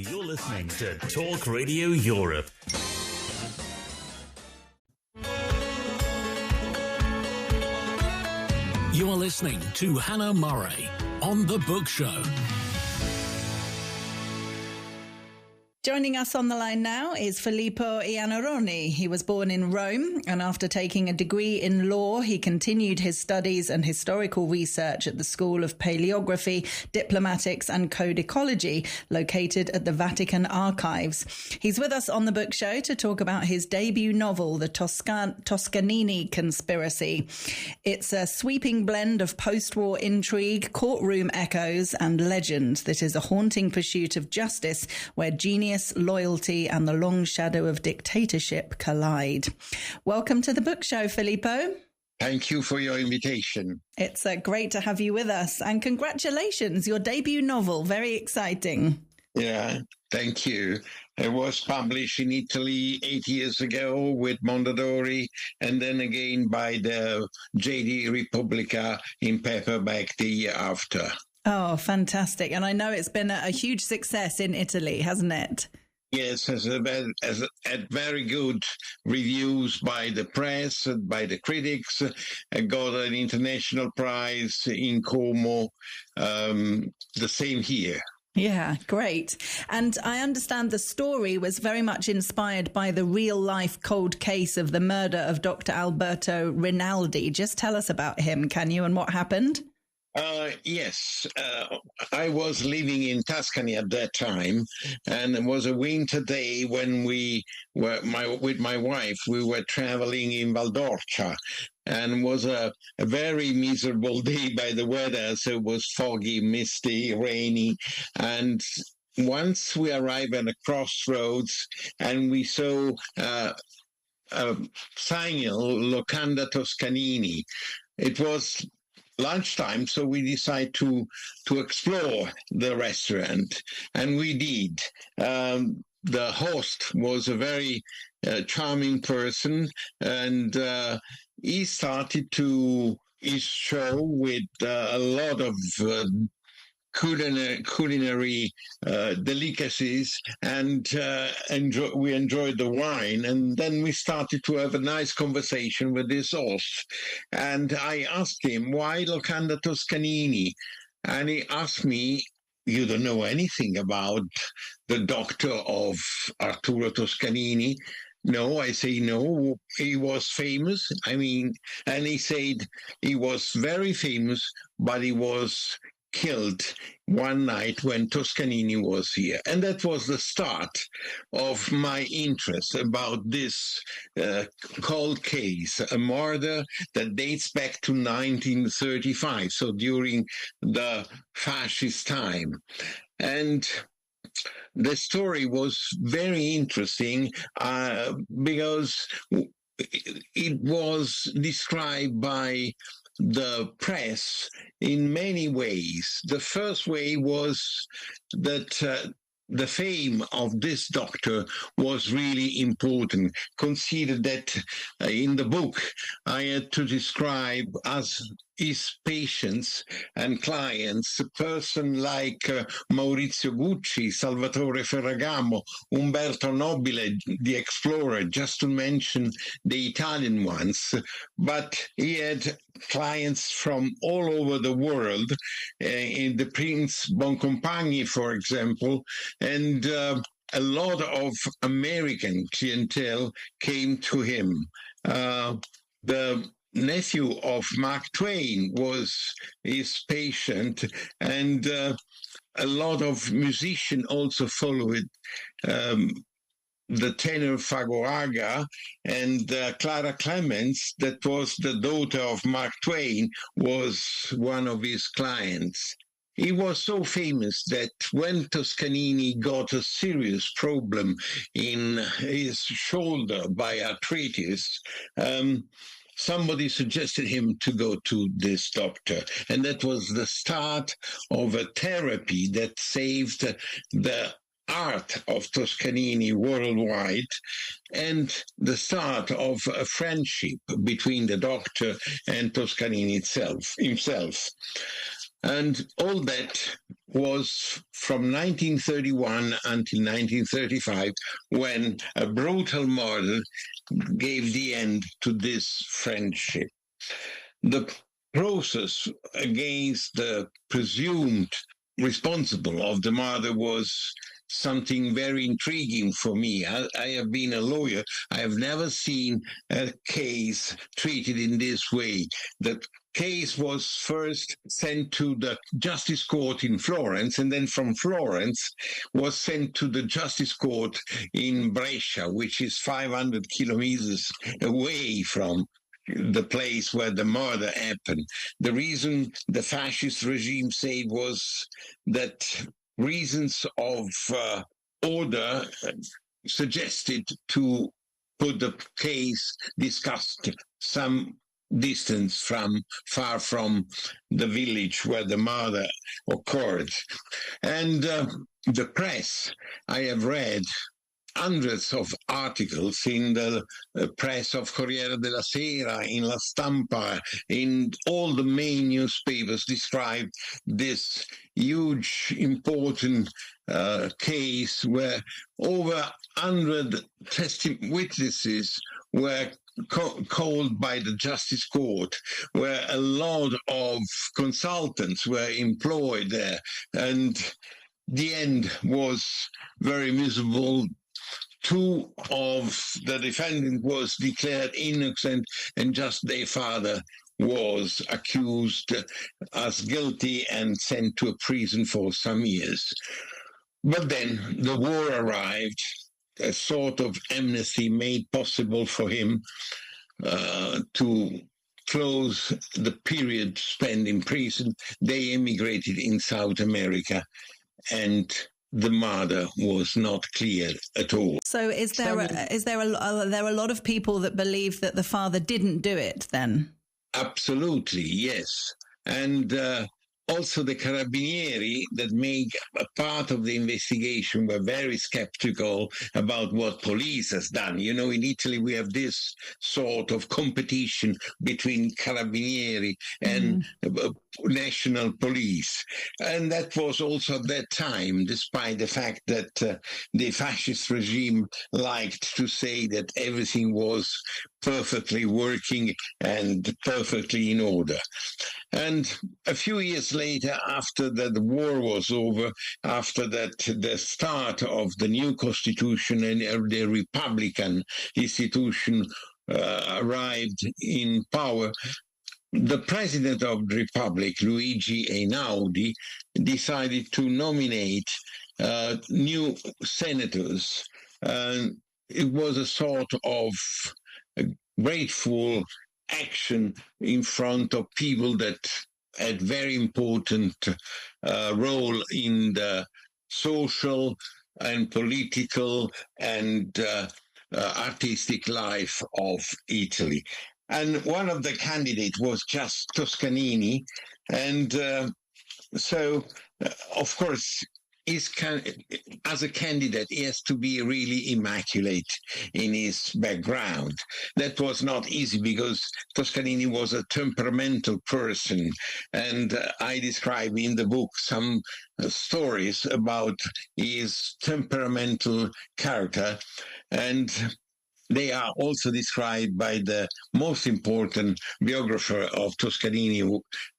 You're listening to Talk Radio Europe. You're listening to Hanna Murray on The Book Show. Joining us on the line now is Filippo Iannarone. He was born in Rome, and after taking a degree in law, he continued his studies and historical research at the School of Paleography, Diplomatics and Codicology, located at the Vatican Archives. He's with us on the Book Show to talk about his debut novel, The Toscanini Conspiracy. It's a sweeping blend of post-war intrigue, courtroom echoes and legend that is a haunting pursuit of justice where genius, loyalty and the long shadow of dictatorship collide. Welcome to the Book Show, Filippo. Thank you for your invitation. It's great to have you with us, and congratulations, your debut novel, very exciting. Yeah, thank you. It was published in Italy 8 years ago with Mondadori, and then again by the JD Repubblica in paperback the year after. Oh, fantastic. And I know it's been a huge success in Italy, hasn't it? Yes, has had very good reviews by the press, by the critics. Got an international prize in Como. The same here. Yeah, great. And I understand the story was very much inspired by the real-life cold case of the murder of Dr. Alberto Rinaldi. Just tell us about him, can you, and what happened? Yes, I was living in Tuscany at that time, and it was a winter day when we were with my wife. We were traveling in Valdorcia, and it was a very miserable day by the weather. So it was foggy, misty, rainy, and once we arrived at a crossroads, and we saw a signal, Locanda Toscanini. It was lunchtime, so we decided to explore the restaurant, and we did. The host was a very charming person, and he started his show with a lot of culinary delicacies, and we enjoyed the wine, and then we started to have a nice conversation with this host, and I asked him, why Locanda Toscanini? And he asked me, you don't know anything about the doctor of Arturo Toscanini? No, I say no, he was famous. And he said he was very famous, but he was killed one night when Toscanini was here. And that was the start of my interest about this cold case, a murder that dates back to 1935, so during the fascist time. And the story was very interesting because it was described by the press in many ways. The first way was that the fame of this doctor was really important. Consider that in the book I had to describe as his patients and clients a person like Maurizio Gucci, Salvatore Ferragamo, Umberto Nobile, the explorer, just to mention the Italian ones. But he had clients from all over the world, in the Prince Boncompagni, for example, and a lot of American clientele came to him. The nephew of Mark Twain was his patient, and a lot of musicians also followed. The tenor Fagoaga and Clara Clemens, that was the daughter of Mark Twain, was one of his clients. He was so famous that when Toscanini got a serious problem in his shoulder by arthritis, somebody suggested him to go to this doctor. And that was the start of a therapy that saved the art of Toscanini worldwide, and the start of a friendship between the doctor and Toscanini himself. And all that was from 1931 until 1935, when a brutal murder gave the end to this friendship. The process against the presumed responsible of the murder was something very intriguing for me. I have been a lawyer. I have never seen a case treated in this way. The case was first sent to the Justice Court in Florence, and then from Florence was sent to the Justice Court in Brescia, which is 500 kilometers away from the place where the murder happened. The reason the fascist regime said was that reasons of order suggested to put the case discussed some distance far from the village where the murder occurred. And the press, I have read hundreds of articles in the press of Corriere della Sera, in La Stampa, in all the main newspapers describe this huge, important case where over 100 witnesses were called by the Justice Court, where a lot of consultants were employed there. And the end was very miserable. Two of the defendants was declared innocent, and just their father was accused as guilty and sent to a prison for some years. But then the war arrived, a sort of amnesty made possible for him to close the period spent in prison. They emigrated in South America, and the murder was not clear at all. So is there a lot of people that believe that the father didn't do it then? Absolutely, yes. And also the Carabinieri that make a part of the investigation were very skeptical about what police has done. You know, in Italy we have this sort of competition between Carabinieri and national police. And that was also at that time, despite the fact that the fascist regime liked to say that everything was perfectly working and perfectly in order. And a few years later, after that the war was over, after that the start of the new constitution and the Republican institution arrived in power, the president of the Republic, Luigi Einaudi, decided to nominate new senators. It was a sort of grateful action in front of people that had very important role in the social and political and artistic life of Italy. And one of the candidates was just Toscanini. And so, of course, as a candidate, he has to be really immaculate in his background. That was not easy because Toscanini was a temperamental person. And I describe in the book some stories about his temperamental character. And they are also described by the most important biographer of Toscanini,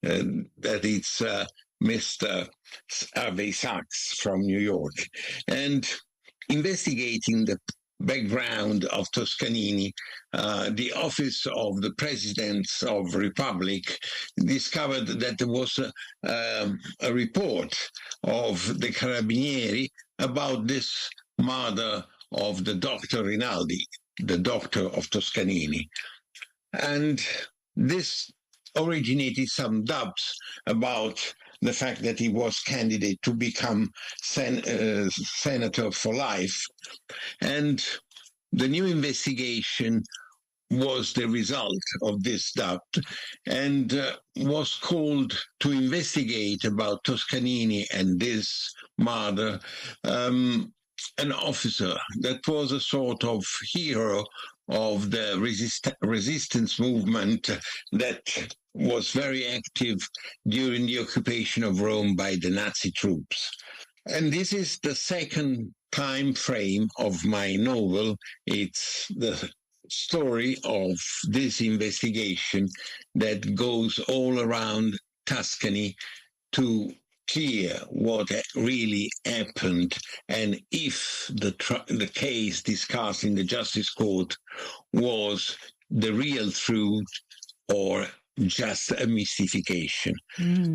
that it's Mr. Harvey Sachs from New York. And investigating the background of Toscanini, the office of the President of the Republic discovered that there was a report of the Carabinieri about this murder of the Dr. Rinaldi, the doctor of Toscanini. And this originated some doubts about the fact that he was candidate to become senator for life. And the new investigation was the result of this doubt and was called to investigate about Toscanini and this murder an officer that was a sort of hero of the resistance movement that was very active during the occupation of Rome by the Nazi troops. And this is the second time frame of my novel. It's the story of this investigation that goes all around Tuscany to clear what really happened, and if the case discussed in the Justice Court was the real truth or just a mystification.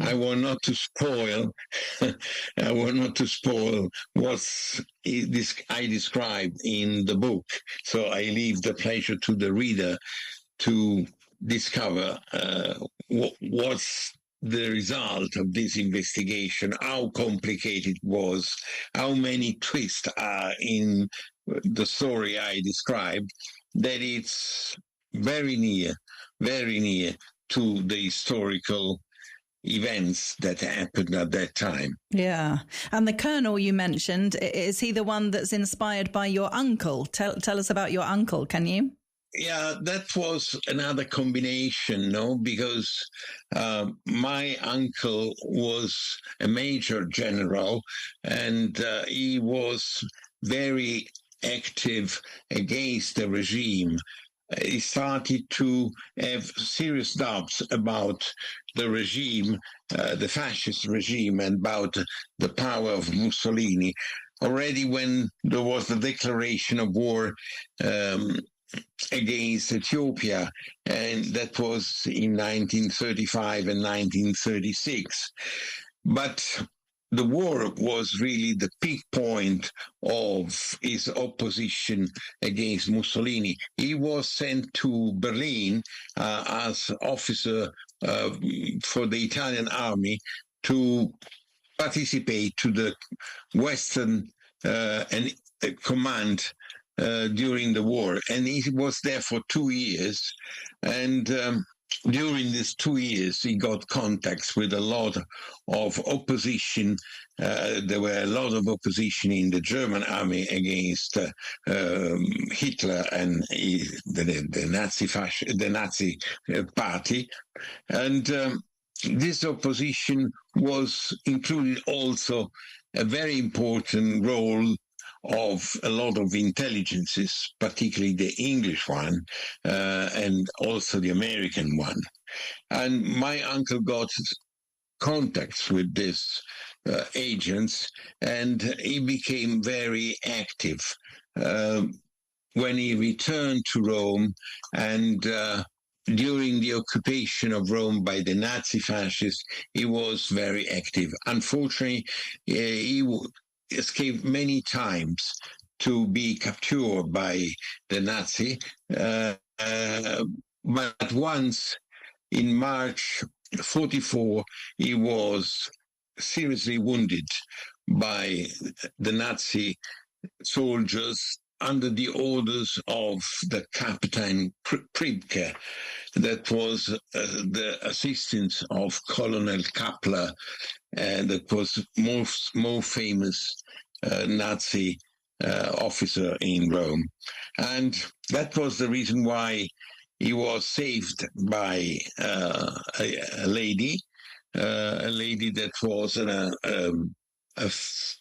I want not to spoil. I want not to spoil what I described in the book. So I leave the pleasure to the reader to discover what's the result of this investigation, how complicated it was, how many twists are in the story I described, that it's very near to the historical events that happened at that time. Yeah. And the colonel you mentioned, is he the one that's inspired by your uncle? Tell us about your uncle, can you? Yeah, that was another combination, no? Because my uncle was a major general, and he was very active against the regime. He started to have serious doubts about the regime, the fascist regime, and about the power of Mussolini. Already when there was the declaration of war against Ethiopia, and that was in 1935 and 1936. But the war was really the peak point of his opposition against Mussolini. He was sent to Berlin as officer for the Italian army to participate to the Western command during the war. And he was there for 2 years. And during these 2 years, he got contacts with a lot of opposition. There were a lot of opposition in the German army against Hitler and the Nazi party. And this opposition was included also a very important role of a lot of intelligences, particularly the English one and also the American one. And my uncle got contacts with these agents, and he became very active. When he returned to Rome and during the occupation of Rome by the Nazi fascists, he was very active. Unfortunately, he escaped many times to be captured by the Nazi, but once in March 1944, he was seriously wounded by the Nazi soldiers under the orders of the Captain Pribke, that was the assistant of Colonel Kappler, that was more famous Nazi officer in Rome. And that was the reason why he was saved by a lady that was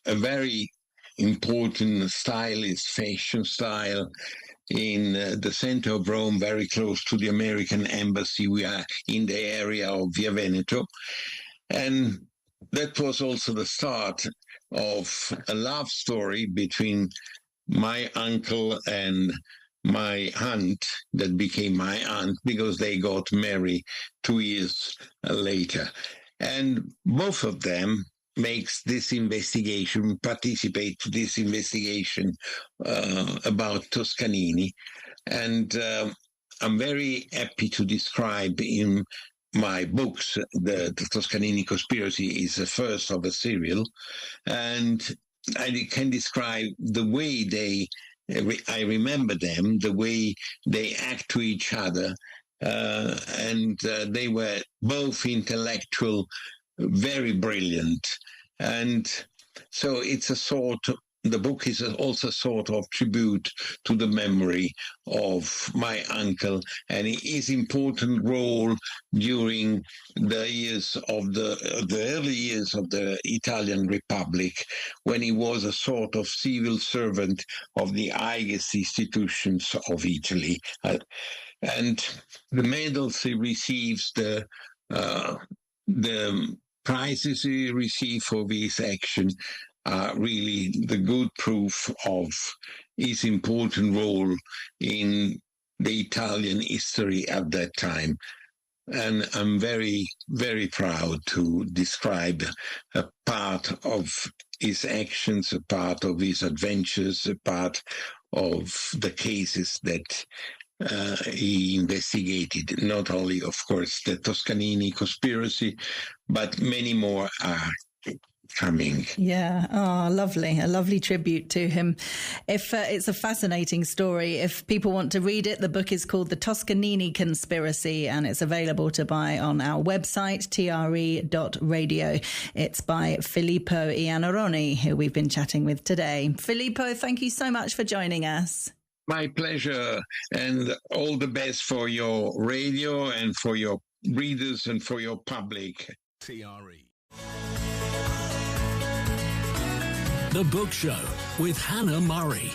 a very important stylist, fashion style in the center of Rome, very close to the American embassy. We are in the area of Via Veneto. And that was also the start of a love story between my uncle and my aunt that became my aunt, because they got married 2 years later. And both of them makes this investigation, participate to this investigation about Toscanini. And I'm very happy to describe in my books, the Toscanini Conspiracy is the first of a serial, and I can describe the way I remember them, the way they act to each other, and they were both intellectual, very brilliant. And so it's a sort the book is also sort of tribute to the memory of my uncle and his important role during the years of the early years of the Italian Republic, when he was a sort of civil servant of the highest institutions of Italy. And the medals he receives, the prizes he received for this action, are really the good proof of his important role in the Italian history at that time. And I'm very, very proud to describe a part of his actions, a part of his adventures, a part of the cases that he investigated. Not only, of course, the Toscanini Conspiracy, but many more are coming. Yeah. Oh, lovely. A lovely tribute to him. It's a fascinating story. If people want to read it, the book is called The Toscanini Conspiracy, and it's available to buy on our website, tre.radio. It's by Filippo Iannaroni, who we've been chatting with today. Filippo, thank you so much for joining us. My pleasure, and all the best for your radio and for your readers and for your public. TRE. The Book Show with Hanna Murray.